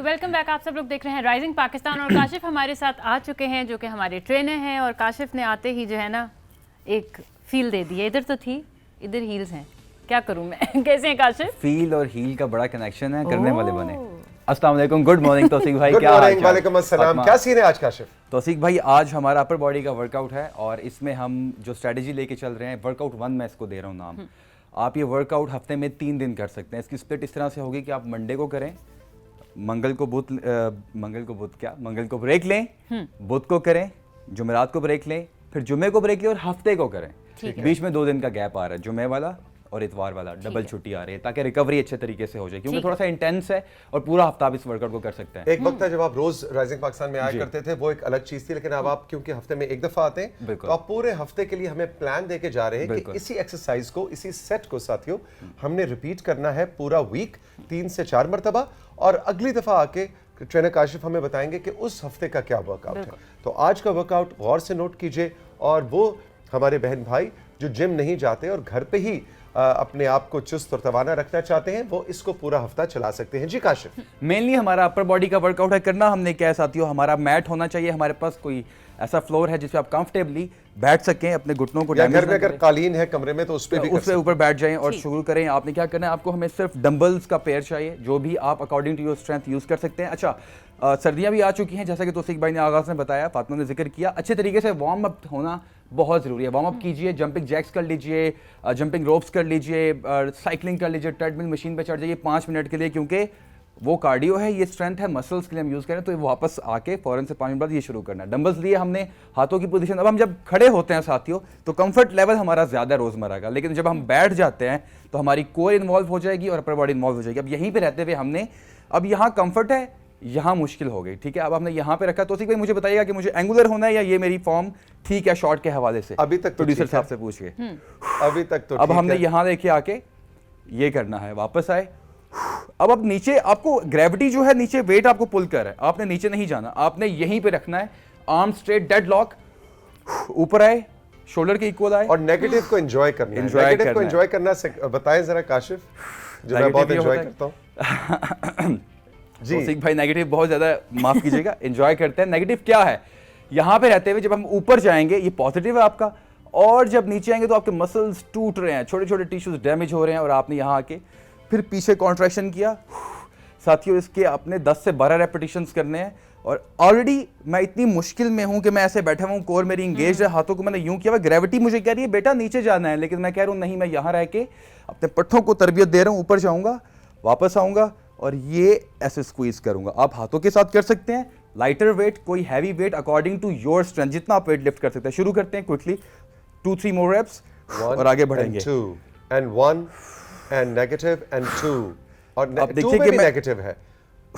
Welcome back. आप सब लोग देख रहे हैं राइजिंग पाकिस्तान और काशिफ हमारे साथ आ चुके हैं जो कि हमारे ट्रेनर हैं। और काशिफ ने आते ही जो है ना एक फील दे दी है। इधर तो थी, इधर हील्स हैं, क्या करूं मैं। कैसे हैं काशिफ? फील और हील का बड़ा कनेक्शन है, करने वाले बने। अस्सलाम वालेकुम, गुड मॉर्निंग तौसीक भाई, क्या हाल है? वालेकुम अस्सलाम, क्या सीन है आज काशिफ? तौसीक भाई, आज हमारा अपर बॉडी का वर्कआउट है और इसमें हम जो स्ट्रेटजी लेके चल रहे हैं, वर्कआउट 1 मैं इसको दे रहा हूँ नाम। आप ये वर्कआउट हफ्ते में 3 दिन कर सकते हैं। इसकी स्प्लिट इस तरह से होगी कि आप मंडे को करें, मंगल को ब्रेक लें, बुध को करें, जुमेरात को ब्रेक लें, फिर जुमे को ब्रेक लें और हफ्ते को करें। बीच में 2 दिन का गैप आ रहा है, जुमे वाला और इतवार वाला, डबल छुट्टी आ रही है ताकि रिकवरी अच्छे तरीके से हो जाए, क्योंकि थोड़ा सा इंटेंस है और पूरा हफ्ता आप इस वर्कआउट को कर सकते हैं। एक वक्त था जब आप रोज राइजिंग पाकिस्तान में आया करते थे, वो एक अलग चीज थी, लेकिन अब आप क्योंकि हफ्ते में एक दफा आते हैं तो आप पूरे हफ्ते के लिए हमें प्लान देके जा रहे हैं कि इसी एक्सरसाइज को, इसी सेट को साथियों हमने रिपीट करना है पूरा वीक 3 से 4 मरतबा। और अगली दफा आके ट्रेनर काशिफ हमें बताएंगे कि उस हफ्ते का क्या वर्कआउट है। तो आज का वर्कआउट गौर से नोट कीजिए, और वो हमारे बहन भाई जो जिम नहीं जाते और घर पे ही अपने आप को चुस्त और तवाना रखना चाहते हैं, वो इसको पूरा हफ्ता चला सकते हैं। जी काशिफ, मेनली हमारा अपर बॉडी का वर्कआउट है करना हमने क्या है साथियों, हमारा मैट होना चाहिए, हमारे पास कोई ऐसा फ्लोर है जिस पे आप कंफर्टेबली बैठ सकें, अपने घुटनों को घर में अगर कालीन है कमरे में तो उस पे भी उसके ऊपर बैठ जाएं और शुरू करें। आपने क्या करना है, आपको हमें सिर्फ डंबल्स का पेयर चाहिए, जो भी आप according to your strength use कर सकते हैं। अच्छा, सर्दियां भी आ चुकी हैं, जैसा कि तौसीक भाई ने आगाज में बताया, फातिमा ने जिक्र किया, अच्छे तरीके से वार्म अप होना बहुत ज़रूरी है। वार्म अप कीजिए, जंपिंग जैक्स कर लीजिए, जंपिंग रोप्स कर लीजिए, साइकिलिंग कर लीजिए, ट्रेडमिल मशीन पर चढ़ जाइए 5 मिनट के लिए, क्योंकि वो कार्डियो है, ये स्ट्रेंथ है, मसल्स के लिए हम यूज़ करें। तो वापस आके फ़ौरन से 5 मिनट बाद ये शुरू करना है। डंबल्स लिए हमने, हाथों की पोजीशन। अब हम जब खड़े होते हैं साथियों तो कंफर्ट लेवल हमारा ज़्यादा रोज़मर्रा का, लेकिन जब हम बैठ जाते हैं तो हमारी कोर इन्वॉल्व हो जाएगी और अपर बॉडी इन्वॉल्व हो जाएगी। अब यहीं पर रहते हुए हमने, अब यहाँ कंफर्ट है, यहाँ मुश्किल हो गई, ठीक है। अब हमने यहाँ पे रखा। तो भाई मुझे बताइएगा कि मुझे एंगुलर होना है या ये मेरी फॉर्म ठीक है शॉर्ट के हवाले से? अभी तक प्रोड्यूसर साहब से पूछ के अभी तक तो अब हमने यहाँ लेके आके ये करना है, वापस आए। अब नीचे आपको ग्रेविटी जो है, नीचे वेट आपको पुल कर है, आपने नीचे नहीं जाना, आपने यहीं पे रखना है, आर्म स्ट्रेट, डेड लॉक, ऊपर आए, शोल्डर के इक्वल आए और नेगेटिव को एंजॉय करना है। नेगेटिव को एंजॉय करना बताएं जरा काशिफ, जो मैं बहुत एंजॉय करता हूं। जी तौसीक भाई, नेगेटिव बहुत ज्यादा, माफ कीजिएगा, एंजॉय करते हैं। नेगेटिव क्या है, यहाँ पे रहते हुए जब हम ऊपर जाएंगे ये पॉजिटिव है आपका, और जब नीचे आएंगे तो आपके मसल्स टूट रहे हैं, छोटे छोटे टिश्यूज डैमेज हो रहे हैं, और आपने यहाँ आके फिर पीछे कॉन्ट्रैक्शन किया साथियों। इसके आपने 10 से 12 रेपिटेशंस करने हैं। और ऑलरेडी मैं इतनी मुश्किल में हूं कि मैं ऐसे बैठा हूं, कोर मेरी इंगेज है, हाथों को मैंने यूं किया हुआ, ग्रेविटी मुझे कह रही है बेटा नीचे जाना है, लेकिन मैं कह रहा हूं नहीं, मैं यहाँ रह के अपने पट्ठों को तरबियत दे रहा हूं, ऊपर जाऊंगा, वापस आऊंगा और ये ऐसे स्क्वीज करूंगा। आप हाथों के साथ कर सकते हैं, लाइटर वेट, कोई heavy weight, according to your strength, जितना आप वेट लिफ्ट कर सकते हैं। शुरू करते हैं क्विकली, 2-3 मोर रेप्स और आगे बढ़ेंगे। 2 and 1 and negative and 2 और 2 में भी नेगेटिव है।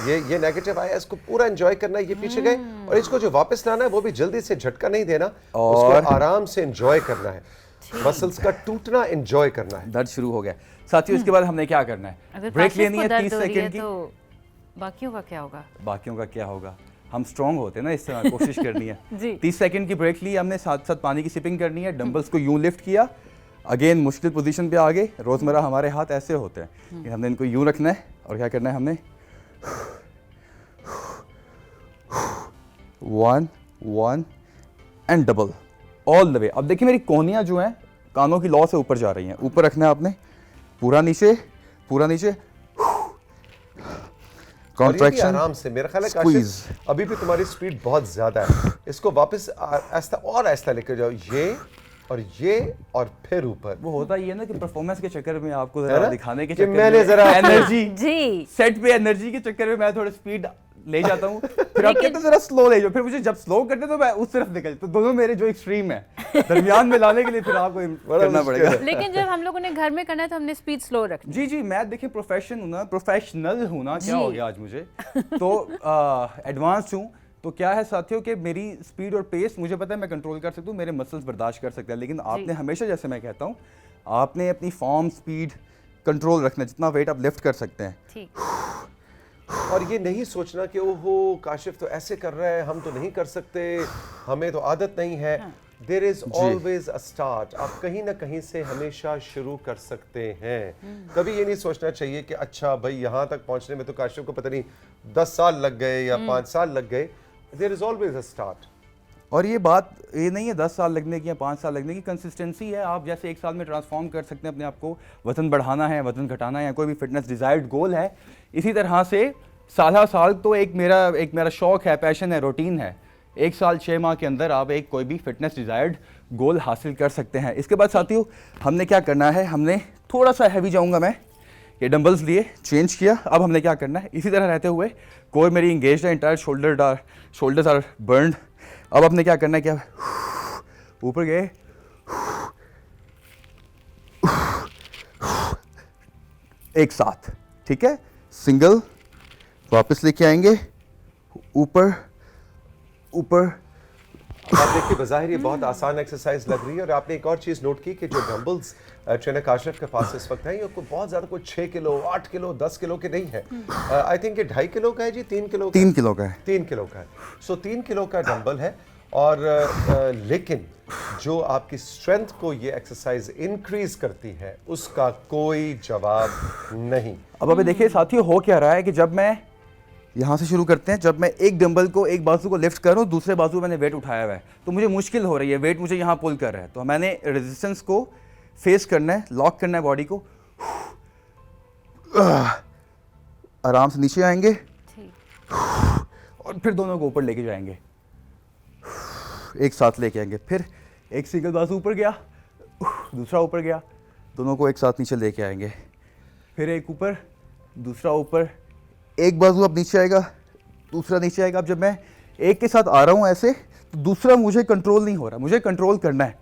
ये नेगेटिव आया, इसको पूरा एंजॉय करना है। ये पीछे गए और इसको जो वापस लाना है वो भी जल्दी से झटका नहीं देना, उसको आराम से एंजॉय करना है, मसल्स का टूटना एंजॉय करना है। दर्द शुरू हो गया साथियों। इसके बाद हमने क्या करना है, ब्रेक लेनी है 30 सेकंड की। तो बाकियों का क्या होगा? बाकियों का क्या होगा, हम स्ट्रॉन्ग होते हैं ना, इस तरह कोशिश करनी है। 30 सेकंड की ब्रेक ली हमने, साथ साथ पानी की सिपिंग करनी है, डंबल्स को यूं लिफ्ट किया, अगेन मुश्किल पोजीशन पे आ गए। रोजमर्रा हमारे हाथ ऐसे होते हैं, हमने इनको यूं रखना है और क्या करना है, हमने 1 and double all the way. अब देखिए मेरी कोहनियां जो हैं कानों की लौ से ऊपर जा रही हैं, ऊपर रखना है आपने, पूरा नीचे, पूरा नीचे, कॉन्ट्रैक्शन आराम से। मेरा ख्याल है काशिफ अभी भी तुम्हारी स्पीड बहुत ज्यादा है, इसको वापस आहिस्ता और आहिस्ता लेकर जाओ, ये और फिर ऊपर। वो होता ही है ना कि परफॉर्मेंस के चक्कर में आपको जरा दिखाने के चक्कर में, मैंने जरा एनर्जी जी सेट पे एनर्जी के चक्कर में मैं थोड़ी स्पीड ले जाता हूँ, फिर आप कहते हैं जरा स्लो ले जाओ, फिर मुझे जब स्लो करते तो मैं उस तरफ निकल, तो दोनों मेरे जो एक्सट्रीम है दरमियान में लाने के लिए फिर आपको करना पड़ेगा। लेकिन जब हम लोगों ने घर में करना है तो हमने स्पीड स्लो रखनी। जी मैं देखिए प्रोफेशनल हूँ ना, क्या हो गया आज मुझे, तो एडवांस हूँ। तो क्या है साथियों कि मेरी स्पीड और पेस मुझे पता है मैं कंट्रोल कर सकता हूँ, मेरे मसल्स बर्दाश्त कर सकते हैं, लेकिन आपने हमेशा, जैसे मैं कहता हूँ, आपने अपनी फॉर्म, स्पीड कंट्रोल रखना, जितना वेट आप लिफ्ट कर सकते हैं। ठीक। और ये नहीं सोचना कि ओहो काशिफ तो ऐसे कर रहा है, हम तो नहीं कर सकते, हमें तो आदत नहीं है। There is always a start. आप कहीं ना कहीं से हमेशा शुरू कर सकते हैं। कभी ये नहीं सोचना चाहिए कि अच्छा भाई यहाँ तक पहुंचने में तो काशिफ को पता नहीं 10 साल लग गए या 5 साल लग गए। There is always a start. और ये बात ये नहीं है 10 साल लगने की या 5 साल लगने की, कंसिस्टेंसी है। आप जैसे 1 साल में ट्रांसफॉर्म कर सकते हैं अपने आप को, वजन बढ़ाना है, वजन घटाना है, या कोई भी फिटनेस डिजायर्ड गोल है, इसी तरह से साल तो एक मेरा शौक है, पैशन है, रूटीन है। 1 साल 6 माह के अंदर आप एक कोई भी फिटनेस डिजायर्ड गोल हासिल कर सकते हैं। इसके बाद साथियों हमने क्या करना है, हमने थोड़ा सा हैवी जाऊंगा मैं, ये डंबल्स लिए चेंज किया। अब हमने क्या करना है, इसी तरह रहते हुए कोर मेरी इंगेज है, इंटायर शोल्डर्स आर बर्न्ड। अब आपने क्या करना है, क्या ऊपर गए, एक साथ, ठीक है, सिंगल, वापस लेके आएंगे, ऊपर ऊपर। आप देखिए बज़ाहिर ये बहुत आसान एक्सरसाइज लग रही है। और आपने एक और चीज़ नोट की कि जो डंबल्स ट्रेनर काशिफ के पास इस वक्त हैं, ये कोई बहुत ज़्यादा कोई 6 किलो 8 किलो 10 किलो के नहीं है। आई थिंक ये 2.5 किलो का है जी, 3 किलो 3 किलो का है, 3 किलो का है। सो 3 किलो का डंबल है। और लेकिन जो आपकी स्ट्रेंथ को ये एक्सरसाइज इंक्रीज करती है उसका कोई जवाब नहीं। अब अभी देखिए साथियों हो क्या रहा है कि जब मैं यहाँ से शुरू करते हैं, जब मैं एक डंबल को एक बाजू को लिफ्ट कर रहा हूँ, दूसरे बाजू मैंने वेट उठाया हुआ है, तो मुझे मुश्किल हो रही है, वेट मुझे यहाँ पुल कर रहा है, तो मैंने रेजिस्टेंस को फेस करना है, लॉक करना है बॉडी को, आराम से नीचे आएंगे और फिर दोनों को ऊपर लेके जाएंगे, एक साथ लेके आएंगे, फिर एक सिंगल बाजू ऊपर गया, दूसरा ऊपर गया, दोनों को एक साथ नीचे लेके आएंगे, फिर एक ऊपर, दूसरा ऊपर, एक बाजू अब नीचे आएगा, दूसरा नीचे आएगा। अब जब मैं एक के साथ आ रहा हूं ऐसे, तो दूसरा मुझे कंट्रोल नहीं हो रहा, मुझे कंट्रोल करना है,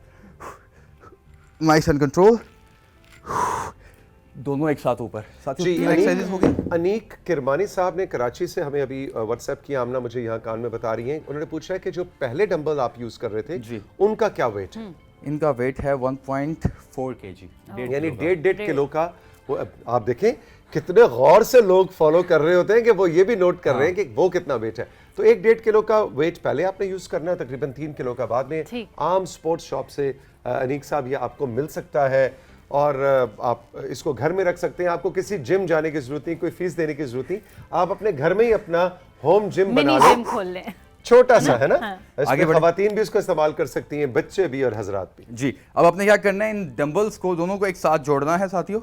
नाइस एंड कंट्रोल, दोनों एक साथ ऊपर। जी, अनीक किरमानी साहब ने कराची से हमें अभी व्हाट्सएप किया, आमना मुझे यहाँ कान में बता रही हैं, उन्होंने पूछा है कि जो पहले डंबल आप यूज कर रहे थे जी, उनका क्या वेट है? इनका वेट है 1.4 kg, यानी 1.5 किलो का। वो आप देखें कितने गौर से लोग फॉलो कर रहे होते हैं कि वो ये भी नोट कर रहे हैं कि वो कितना वेट है। तो 1.5 किलो का वेट पहले आपने यूज करना है, तकरीबन 3 किलो का बाद में। आम स्पोर्ट्स शॉप से अनीक साहब ये आपको मिल सकता है और आप इसको घर में रख सकते हैं। आपको किसी जिम जाने की जरूरत नहीं, कोई फीस देने की जरूरत नहीं, आप अपने घर में ही अपना होम जिम बना लें, खोल लें, छोटा सा है ना। आगे खवातीन भी इसको इस्तेमाल कर सकती हैं, बच्चे भी और हजरात भी। जी, अब आपने क्या करना है, इन डंबल्स को दोनों को एक साथ जोड़ना है साथियों,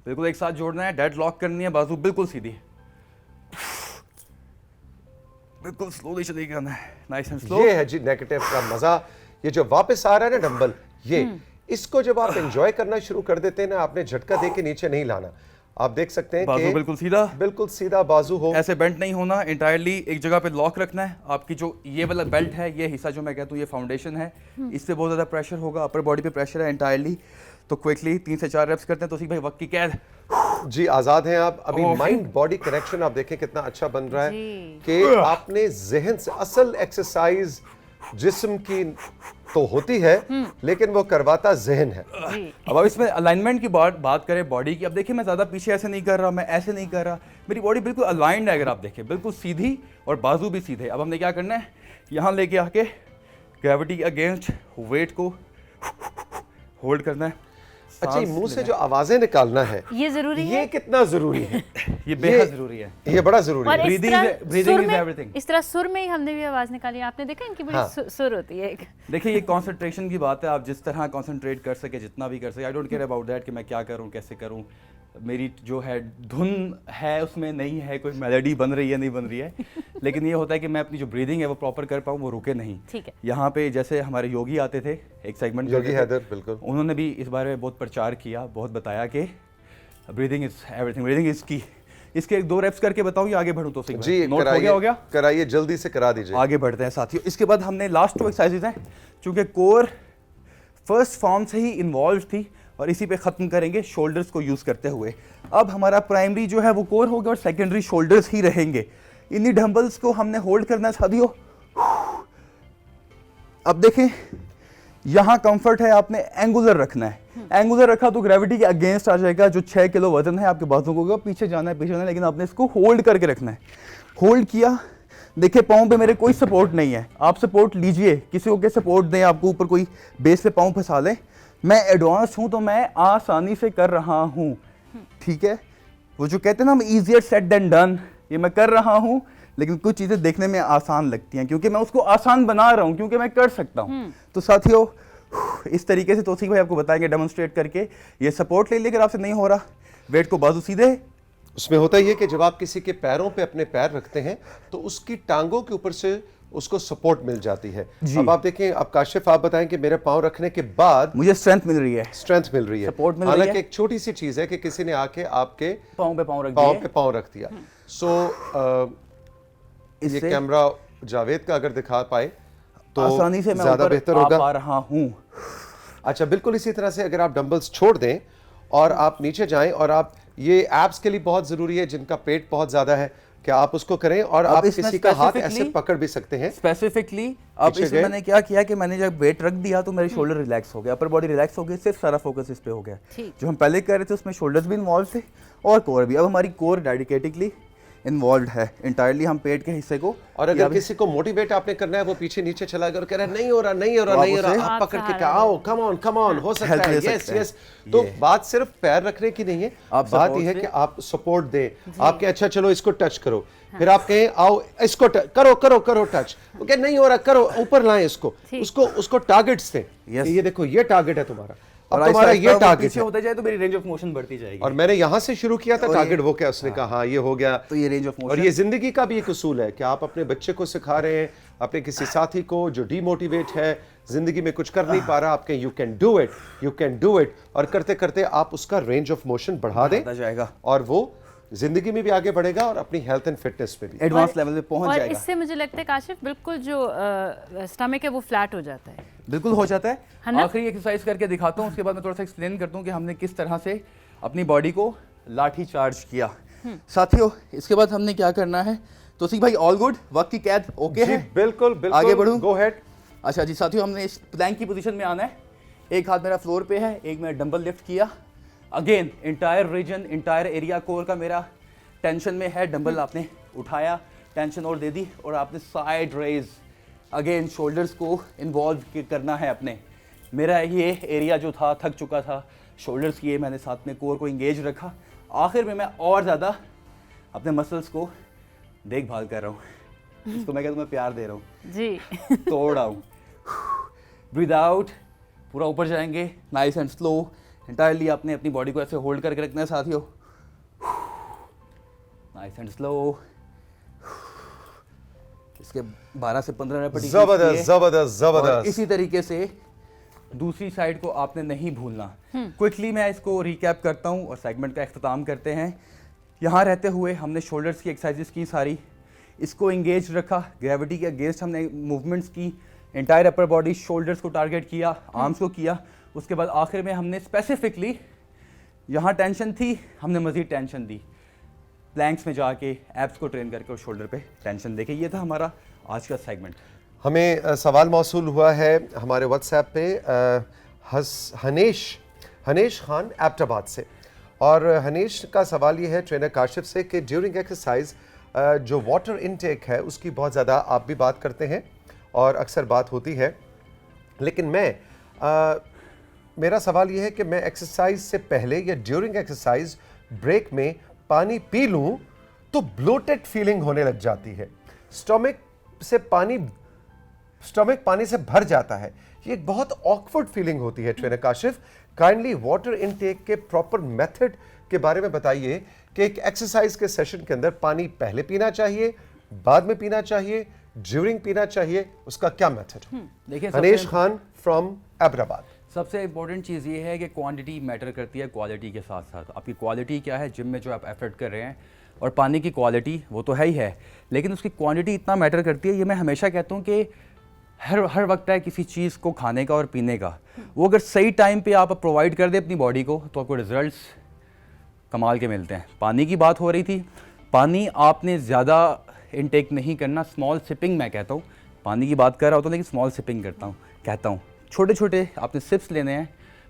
बिल्कुल एक साथ जोड़ना है, डेड लॉक करनी है, बाजू बिल्कुल सीधी, बिल्कुल स्लोली चले जाना है, नाइस एंड स्लो। ये है जी नेगेटिव का मजा, ये जो वापस आ रहा है ना डंबल, ये इसको जब आप एंजॉय करना शुरू कर देते हैं ना, आपने झटका दे के नीचे नहीं लाना। आप देख सकते हैं बाजू बिल्कुल सीधा बाजू हो, ऐसे बेंट नहीं होना, इंटायरली एक जगह पे लॉक रखना है। आपकी जो ये वाला बेल्ट है, ये हिस्सा जो मैं कहता हूँ ये फाउंडेशन है, इससे बहुत ज़्यादा प्रेशर होगा, अपर बॉडी पे प्रेशर है इंटायरली, तो क्विकली 3 से 4 रेप्स करते हैं। तो सी भाई वक्त की कैद जी, आजाद हैं आप। अभी माइंड बॉडी कनेक्शन आप देखें कितना अच्छा बन रहा है कि आपने जहन से, असल एक्सरसाइज जिस्म की तो होती है लेकिन वो करवाता जहन है। अब इसमें अलाइनमेंट की बात करें बॉडी की, अब देखिए मैं ज़्यादा पीछे ऐसे नहीं कर रहा, मैं ऐसे नहीं कर रहा, मेरी बॉडी बिल्कुल अलाइंड है, अगर आप देखें बिल्कुल सीधी और बाजू भी सीधे। अब हमने क्या करना है, यहाँ लेके आके ग्रेविटी के अगेंस्ट वेट को होल्ड करना है। अच्छा, मुंह से जो आवाजें निकालना है ये जरूरी है, ये कितना जरूरी है? ये बेहद जरूरी है, ये बड़ा जरूरी है। Breathing is everything. इस तरह सुर में ही हमने भी आवाज निकाली, आपने देखा इनकी बड़ी सुर होती है एक। देखिए ये कंसंट्रेशन की बात है, आप जिस तरह कंसंट्रेट कर सके, जितना भी कर सके, I don't care about that कि मैं क्या करूं, कैसे करूं, मेरी जो है धुन है उसमें नहीं है कोई मेलोडी बन रही है नहीं बन रही है, लेकिन ये होता है कि मैं अपनी जो ब्रीदिंग है वो प्रॉपर कर पाऊँ, वो रुके नहीं। ठीक है। यहाँ पे जैसे हमारे योगी आते थे, एक सेगमेंट योगी हैदर, बिल्कुल, उन्होंने भी इस बारे में बहुत प्रचार किया, बहुत बताया कि breathing is everything, breathing is की। इसके 1-2 रेप्स करके बताऊँ या आगे बढ़ूँ? तो जी, नोट हो गया कराइए, जल्दी से करा दीजिए। आगे बढ़ते हैं साथियों। इसके बाद हमने लास्ट 2 एक्सरसाइजेज हैं, चूंकि कोर फर्स्ट फॉर्म से ही इन्वॉल्व थी और इसी पे ख़त्म करेंगे शोल्डर्स को यूज़ करते हुए। अब हमारा प्राइमरी जो है वो कोर होगा और सेकेंडरी शोल्डर्स ही रहेंगे। इन्हीं डंबल्स को हमने होल्ड करना है साथियों। अब देखें यहाँ कंफर्ट है, आपने एंगुलर रखना है, एंगुलर रखा तो ग्रेविटी के अगेंस्ट आ जाएगा। जो 6 किलो वजन है आपके बाजू को पीछे जाना है, लेकिन आपने इसको होल्ड करके रखना है। होल्ड किया, देखिए पाँव पे मेरे कोई सपोर्ट नहीं है, आप सपोर्ट लीजिए, किसी को के सपोर्ट दें, आपको ऊपर कोई बेस पे पाँव फंसा लें। मैं एडवांस हूँ तो मैं आसानी से कर रहा हूँ, ठीक है। वो जो कहते हैं ना हम ईजियर सेड देन डन, ये मैं कर रहा हूँ, लेकिन कुछ चीज़ें देखने में आसान लगती हैं क्योंकि मैं उसको आसान बना रहा हूँ, क्योंकि मैं कर सकता हूँ। तो साथियों इस तरीके से तौसीफ भाई आपको बताएंगे डेमोन्स्ट्रेट करके। ये सपोर्ट ले लेकर आपसे नहीं हो रहा, वेट को बाजू सीधे। उसमें होता ये कि जब आप किसी के पैरों पे अपने पैर रखते हैं तो उसकी टांगों के ऊपर से उसको सपोर्ट मिल जाती है। अब आप देखें, अब काशिफ आप बताएं कि मेरे पाँव रखने के बाद मुझे स्ट्रेंथ मिल रही है, स्ट्रेंथ मिल रही है, सपोर्ट मिल रही है। हालांकि एक छोटी सी चीज है कि किसी ने आके आपके पाँव पे पाँव रख दिया। सो ये कैमरा जावेद का अगर दिखा पाए तो आसानी से मैं ज्यादा ऊपर बेहतर आ होगा। पा रहा हूँ। अच्छा, बिल्कुल इसी तरह से अगर आप डंबल्स छोड़ दें और आप नीचे जाएं, और आप ये एब्स के लिए बहुत जरूरी है जिनका पेट बहुत ज्यादा है, कि आप उसको करें और आप किसी का हाथ ऐसे पकड़ भी सकते हैं स्पेसिफिकली। अब इसमें मैंने क्या किया कि मैंने जब वेट रख दिया तो मेरे शोल्डर रिलैक्स हो गया, अपर बॉडी रिलैक्स हो गई, सिर्फ सारा फोकस इस पे हो गया। जो हम पहले कर रहे थे उसमें शोल्डर्स भी इन्वॉल्व थे और कोर भी। अब हमारी कोर डेडिकेटेडली इन्वॉल्व है इंटायरली, हम पेट के हिस्से को। और अगर किसी को मोटिवेट आपने करना है, वो पीछे नीचे चला गया और कह रहा है नहीं हो रहा, नहीं हो रहा, नहीं हो रहा, आप पकड़ के आओ, कम ऑन, हो सकता है, यस यस। तो बात सिर्फ पैर रखने की नहीं है, बात यह है कि आप सपोर्ट दें। आप कहें अच्छा चलो इसको टच करो, फिर आप कहें आओ इसको करो टच, वो कहे नहीं हो रहा, करो, ऊपर लाएं इसको, उसको टारगेट्स दें। ये देखो ये टारगेट है तुम्हारा, अब तुम्हारा ये टारगेट होता जाए तो मेरी रेंज ऑफ मोशन बढ़ती जाएगी। और मैंने यहां से शुरू किया था टारगेट, वो क्या उसने कहा हाँ ये हो गया, तो ये रेंज ऑफ मोशन। और ये जिंदगी का भी एक उसूल है कि आप अपने बच्चे को सिखा रहे हैं, अपने किसी साथी को जो डीमोटिवेट है, जिंदगी में कुछ कर नहीं पा रहा, आप कहें यू कैन डू इट, और करते करते आप उसका रेंज ऑफ मोशन बढ़ा दें जाएगा और वो जिंदगी में भी आगे बढ़ेगा और अपनी हेल्थ एंड फिटनेस में भी एडवांस लेवल पे पहुंच जाएगा। और इससे मुझे लगता है काशिफ बिल्कुल जो स्टमक है वो फ्लैट हो जाता है। बिल्कुल हो जाता है। आखिरी एक्सरसाइज करके दिखाता हूँ, उसके बाद मैं थोड़ा सा एक्सप्लेन करता हूँ कि हमने किस तरह से अपनी बॉडी को लाठी चार्ज किया। साथियों इसके बाद हमने क्या करना है, तो सी भाई ऑल गुड, वक्त की कैद ओके है? बिल्कुल बिल्कुल, आगे बढ़ूं? गो हेड। अच्छा जी साथियों, हमने इस प्लैंक की पोजीशन में आना है। एक हाथ मेरा फ्लोर पे है, एक मैंने डंबल लिफ्ट किया। Again entire region, entire area core का मेरा टेंशन में है। डंबल आपने उठाया, टेंशन और दे दी, और आपने साइड रेज, अगेन शोल्डर्स को इन्वॉल्व करना है अपने। मेरा ये एरिया जो था थक चुका था, शोल्डर्स किए मैंने, साथ में कोर को इंगेज रखा। आखिर में मैं और ज़्यादा अपने मसल्स को देखभाल कर रहा हूँ, इसको मैं कहता हूँ मैं प्यार दे रहा हूँ जी। तोड़ रहा हूँ। ब्रीद आउट, पूरा ऊपर जाएंगे, नाइस एंड स्लो। इंटायरली आपने अपनी बॉडी को ऐसे होल्ड करके रखना है साथियों, नाइस एंड स्लो। इसके 12 से 15 रेपिटेशन। जबरदस्त जबरदस्त जबरदस्त। इसी तरीके से दूसरी साइड को आपने नहीं भूलना। क्विकली मैं इसको रिकैप करता हूँ और सेगमेंट का इख्तिताम करते हैं। यहाँ रहते हुए हमने शोल्डर्स की एक्सरसाइजेस की सारी, इसको इंगेज रखा, ग्रेविटी के अगेंस्ट हमने मूवमेंट्स की, एंटायर अपर बॉडी, शोल्डर्स को टारगेट किया, आर्म्स को किया। उसके बाद आखिर में हमने स्पेसिफिकली यहाँ टेंशन थी, हमने मज़ीद टेंशन दी, प्लैंक्स में जाके एब्स को ट्रेन करके और शोल्डर पे टेंशन देके। ये था हमारा आज का सेगमेंट। हमें सवाल मौसूल हुआ है हमारे व्हाट्सएप पे हनेश खान एबटाबाद से, और हनेश का सवाल ये है ट्रेनर काशिफ से कि ड्यूरिंग एक्सरसाइज जो वाटर इनटेक है उसकी बहुत ज़्यादा आप भी बात करते हैं और अक्सर बात होती है, लेकिन मेरा सवाल ये है कि मैं एक्सरसाइज से पहले या ड्यूरिंग एक्सरसाइज ब्रेक में पानी पी लूं तो ब्लोटेड फीलिंग होने लग जाती है, स्टमक पानी से भर जाता है। ये एक बहुत ऑकवर्ड फीलिंग होती है। Trainer Kashif, kindly water intake के प्रॉपर मेथड के बारे में बताइए कि एक एक्सरसाइज के सेशन के अंदर पानी पहले पीना चाहिए, बाद में पीना चाहिए, ड्यूरिंग पीना चाहिए, उसका क्या मेथड है? देखिए हनेश खान फ्रॉम एबटाबाद। सबसे इंपॉर्टेंट चीज़ ये है कि क्वांटिटी मैटर करती है क्वालिटी के साथ साथ। आपकी क्वालिटी क्या है, जिम में जो आप एफर्ट कर रहे हैं, और पानी की क्वालिटी वो तो है ही है, लेकिन उसकी क्वांटिटी इतना मैटर करती है। ये मैं हमेशा कहता हूँ कि हर वक्त है किसी चीज़ को खाने का और पीने का, वो अगर सही टाइम पे आप प्रोवाइड कर दे अपनी बॉडी को तो आपको रिजल्ट्स कमाल के मिलते हैं। पानी की बात हो रही थी, पानी आपने ज़्यादा इनटेक नहीं करना, स्मॉल सिपिंग मैं कहता हूँ। पानी की बात कर रहा होता हूँ लेकिन स्मॉल सिपिंग कहता हूँ। छोटे छोटे आपने सिप्स लेने हैं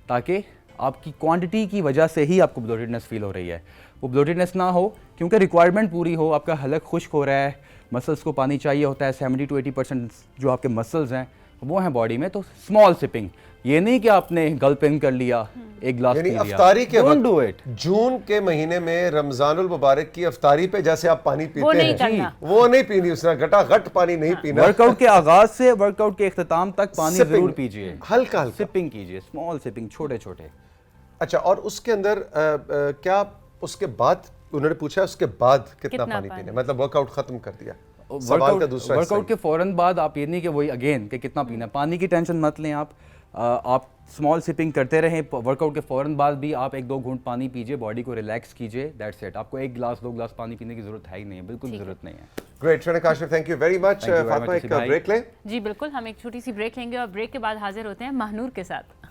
ताकि आपकी क्वांटिटी की वजह से ही आपको ब्लोटेडनेस फील हो रही है। वो ब्लोटेडनेस ना हो क्योंकि रिक्वायरमेंट पूरी हो, आपका हलक खुश्क हो रहा है, मसल्स को पानी चाहिए होता है, 70 to 80% जो आपके मसल्स हैं वो हैं बॉडी में, तो स्मॉल सिपिंग, ये नहीं कि आपने गल्पिंग कर लिया, एक गिलास यानी पी लिया। अफ्तारी के Don't do वक्त it। जून के महीने में रमजानुल मुबारक की अफ्तारी पे जैसे आप पानी वो पीते नहीं हैं करना। वो नहीं पीनी, उसने घटाघट पानी नहीं पीना। वर्कआउट के आगाज से वर्कआउट के इख्तिताम तक पानी Sipping, जरूर पीजिए, हल्का हल्का सिपिंग कीजिए, स्मॉल सिपिंग, छोटे छोटे। अच्छा, और उसके अंदर क्या उसके बाद उन्होंने पूछा उसके बाद कितना पानी पानी? पीना, मतलब वर्कआउट खत्म कर दिया? सवाल का दूसरा हिस्सा वर्कआउट के फौरन बाद आप ये नहीं कि वही अगेन कि कितना पीना, पानी की टेंशन मत लें आप स्मॉल सिपिंग करते रहें। वर्कआउट के फौरन बाद भी आप 1-2 घूंट पानी पीजिए, बॉडी को रिलैक्स कीजिए, दैट्स इट। आपको 1 गिलास 2 गिलास पानी पीने की जरूरत है ही नहीं है, बिल्कुल जरूरत नहीं है। ग्रेट शरण Kashif, thank you very much. Thank you very Fatima, much, एक भाई। ब्रेक लें। जी बिल्कुल, हम एक छोटी सी ब्रेक लेंगे और ब्रेक के बाद हाजिर होते हैं महानूर के साथ।